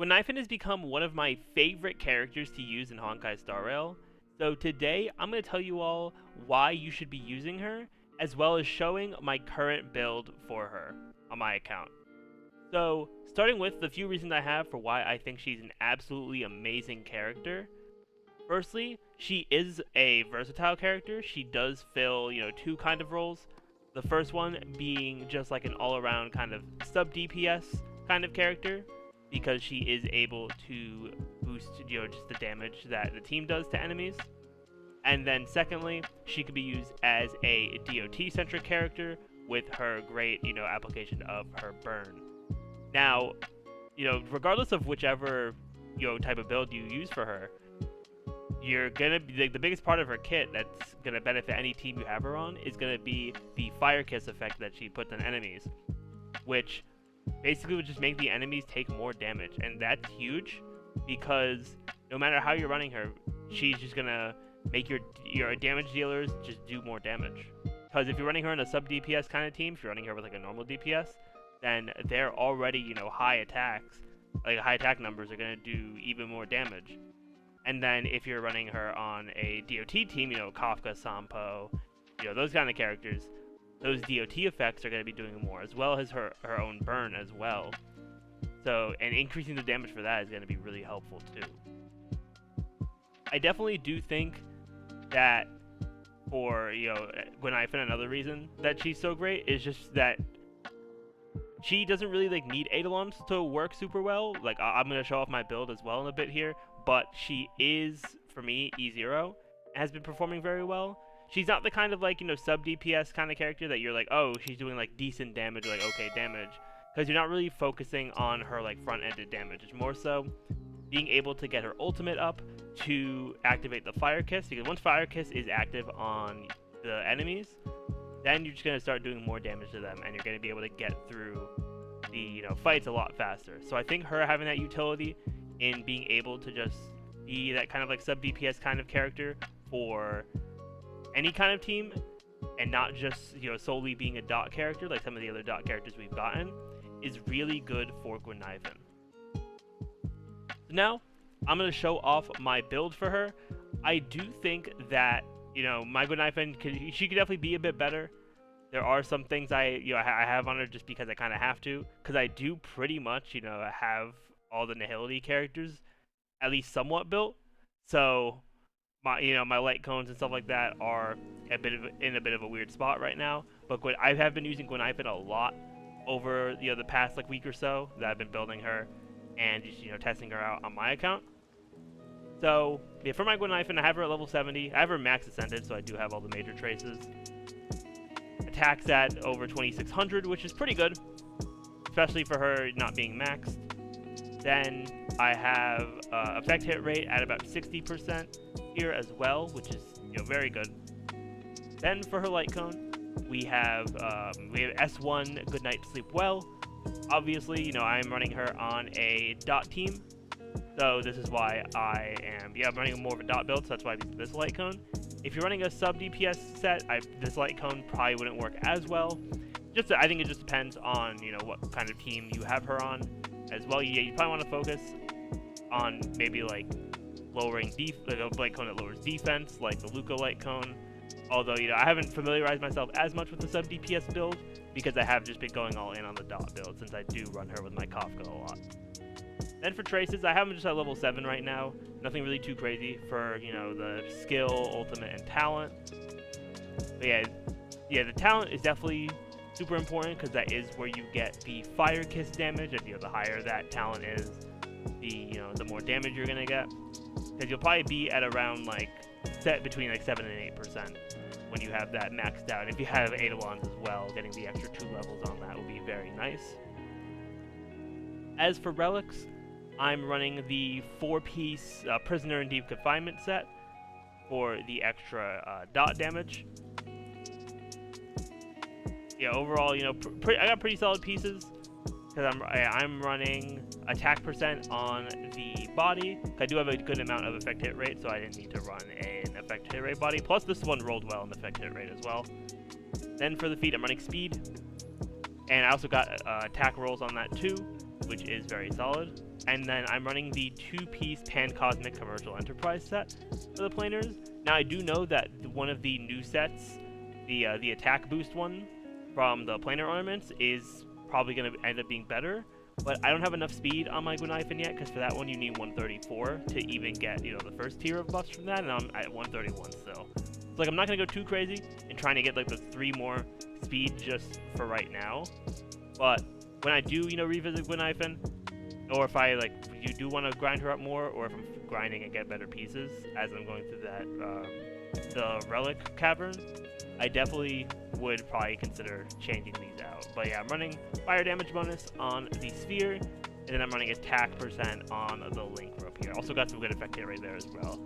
Guinaifen has become one of my favorite characters to use in Honkai Star Rail, so today I'm going to tell you all why you should be using her, as well as showing my current build for her on my account. So, starting with the few reasons I have for why I think she's an absolutely amazing character. Firstly, she is a versatile character. She does fill, two kind of roles. The first one being just like an all-around kind of sub-DPS kind of character, because she is able to boost, just the damage that the team does to enemies. And then secondly, she could be used as a DOT-centric character with her great, application of her burn. Now, regardless of whichever, type of build you use for her, you're gonna be the biggest part of her kit that's gonna benefit any team you have her on is gonna be the Fire Kiss effect that she puts on enemies, which basically would just make the enemies take more damage, and that's huge because no matter how you're running her, she's just gonna make your damage dealers just do more damage. Because if you're running her in a sub DPS kind of team, if you're running her with like a normal DPS, then they're already high attacks, like high attack numbers are gonna do even more damage. And then if you're running her on a DOT team, Kafka, Sampo, those kind of characters, those DOT effects are going to be doing more, as well as her own burn as well. So, and increasing the damage for that is going to be really helpful too. I definitely do think that for, Guinaifen, another reason that she's so great is just that she doesn't really need Eidolons to work super well. I'm going to show off my build as well in a bit here, but she is, for me, E0, has been performing very well. She's not the kind of sub DPS kind of character that you're like, oh, she's doing decent damage, okay damage, because you're not really focusing on her front-ended damage. It's more so being able to get her ultimate up to activate the Fire Kiss, because once Fire Kiss is active on the enemies, then you're just going to start doing more damage to them, and you're going to be able to get through the fights a lot faster. So I think her having that utility in being able to just be that kind of sub DPS kind of character for any kind of team, and not just solely being a dot character like some of the other dot characters we've gotten, is really good for Guinaifen. So now I'm going to show off my build for her. I do think that my Guinaifen she could definitely be a bit better. There are some things I have on her just because I kind of have to, because I do pretty much have all the Nihility characters at least somewhat built. So my my light cones and stuff like that are in a bit of a weird spot right now. But I have been using Guinaifen a lot over the past week or so that I've been building her and just testing her out on my account. So yeah, for my Guinaifen, I have her at level 70. I have her max ascended, so I do have all the major traces. Attacks at over 2600, which is pretty good, especially for her not being maxed. Then I have effect hit rate at about 60% here as well, which is very good. Then for her light cone, we have S1 Good Night Sleep Well. Obviously, I'm running her on a dot team, so this is why I'm running more of a dot build. So that's why I use this light cone. If you're running a sub DPS set, this light cone probably wouldn't work as well. I think it just depends on what kind of team you have her on as well. Yeah, you probably want to focus on maybe lowering a light cone that lowers defense, like the Luca light cone. Although I haven't familiarized myself as much with the sub DPS build because I have just been going all in on the dot build since I do run her with my Kafka a lot. Then for traces, I have them just at level 7 right now. Nothing really too crazy for, the skill, ultimate, and talent. But yeah, the talent is definitely super important because that is where you get the Fire Kiss damage. And, the higher that talent is, the more damage you're going to get. Because you'll probably be at around, set between 7 and 8% when you have that maxed out. And if you have Eidolons as well, getting the extra 2 levels on that would be very nice. As for relics, I'm running the 4-piece Prisoner in Deep Confinement set for the extra dot damage. Yeah, overall, I got pretty solid pieces because I'm running attack percent on the body. I do have a good amount of effect hit rate, so I didn't need to run an effect hit rate body. Plus, this one rolled well in the effect hit rate as well. Then for the feet, I'm running speed, and I also got attack rolls on that too. which is very solid. And then I'm running the 2-piece Pan-Cosmic Commercial Enterprise set for the planers. Now I do know that one of the new sets, the attack boost one from the planar ornaments, is probably going to end up being better. But I don't have enough speed on my Guinaifen yet, because for that one you need 134 to even get, you know, the first tier of buffs from that, and I'm at 131 still. So like, I'm not going to go too crazy in trying to get like the 3 more speed just for right now. But when I do, you know, revisit Guinaifen, or if I like, you do want to grind her up more, or if I'm grinding and get better pieces as I'm going through that, the relic cavern, I definitely would probably consider changing these out. But yeah, I'm running fire damage bonus on the sphere, and then I'm running attack percent on the link rope here. Also got some good effect here right there as well.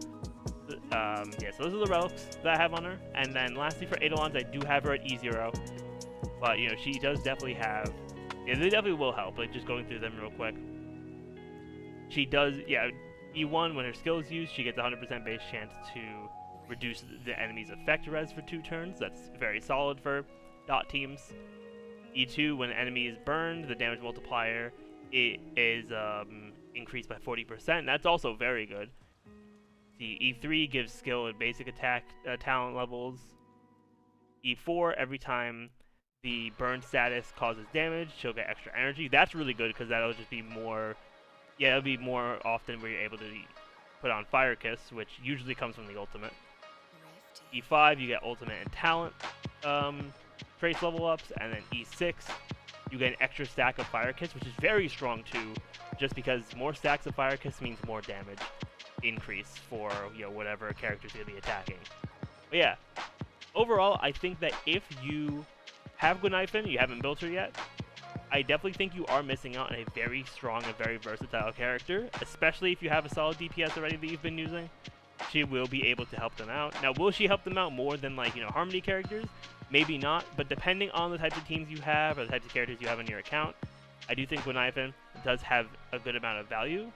Yeah, so those are the relics that I have on her. And then lastly for Eidolons, I do have her at E0. But, you know, she does definitely have... Yeah, they definitely will help. Like, just going through them real quick. She does... Yeah, E1, when her skill is used, she gets 100% base chance to reduce the enemy's effect res for 2 turns. That's very solid for dot teams. E2, when an enemy is burned, the damage multiplier is increased by 40%. That's also very good. The E3 gives skill and basic attack talent levels. E4, every time the burn status causes damage, she'll get extra energy. That's really good because that'll just be more... Yeah, it'll be more often where you're able to put on Fire Kiss, which usually comes from the ultimate. E5, you get ultimate and talent trace level ups, and then E6, you get an extra stack of Fire Kiss, which is very strong too, just because more stacks of Fire Kiss means more damage increase for, you know, whatever character's gonna be attacking. But yeah, overall, I think that if you have Guinaifen, you haven't built her yet, I definitely think you are missing out on a very strong and very versatile character, especially if you have a solid DPS already that you've been using. She will be able to help them out. Now, will she help them out more than, like, you know, Harmony characters? Maybe not, but depending on the types of teams you have or the types of characters you have on your account, I do think Guinaifen does have a good amount of value.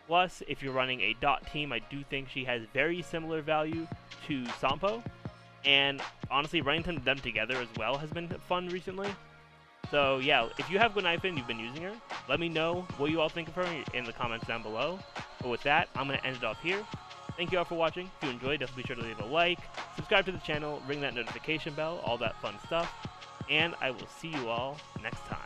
Plus, if you're running a dot team, I do think she has very similar value to Sampo. And honestly, running them together as well has been fun recently. So yeah, if you have Guinaifen, you've been using her, let me know what you all think of her in the comments down below. But with that, I'm going to end it off here. Thank you all for watching. If you enjoyed, definitely be sure to leave a like, subscribe to the channel, ring that notification bell, all that fun stuff. And I will see you all next time.